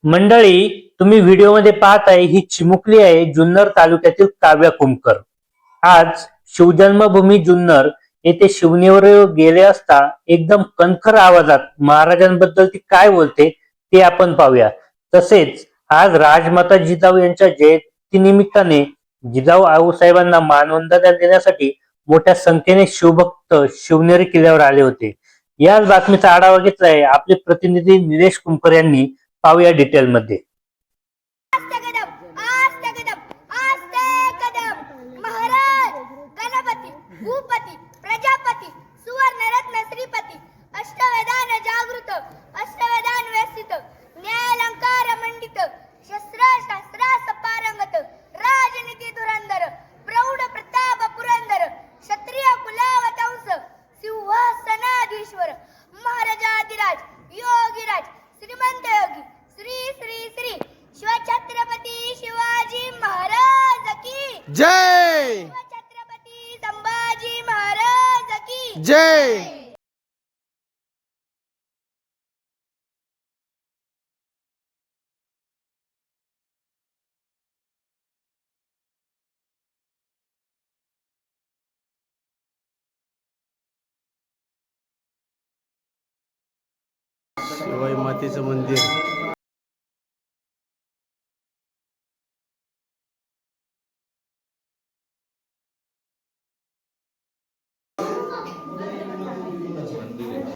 मंडळी, तुम्ही व्हिडिओमध्ये पाहत आहे ही चिमुकली आहे जुन्नर तालुक्यातील काव्या कुमकर. आज शिवजन्मभूमी जुन्नर येथे शिवनेवर गेले असता एकदम कणखर आवाजात महाराजांबद्दल ती काय बोलते ते आपण पाहूया. तसेच आज राजमाता जिजाऊ यांच्या जयंती निमित्ताने जिजाऊ आऊसाहेबांना मानवंदना देण्यासाठी मोठ्या संख्येने शिवभक्त शिवनेरी किल्ल्यावर आले होते. याच बातमीचा आढावा घेतलाय आपले प्रतिनिधी निलेश कुमकर यांनी. पाहूया डिटेल मध्ये. महाराज गणपती भूपती प्रजापती सुवर्णरत्न श्रीपती अष्टवेदान जागृत अष्टवेदान व्यसित न्यायालंकार मंडित शस्त्र शास्त्रास पारंगत राजनीती धुरंधर प्रौढ प्रताप पुरंदर क्षत्रिय कुलावतंस सिंहासनाधीश्वर महाराजाधिराज योगीराज श्रीमंत योगी श्री श्री श्री शिवछत्रपती शिवाजी महाराज की जय. शिवछत्रपती संभाजी महाराज की जय. शिवाई मातेचं मंदिर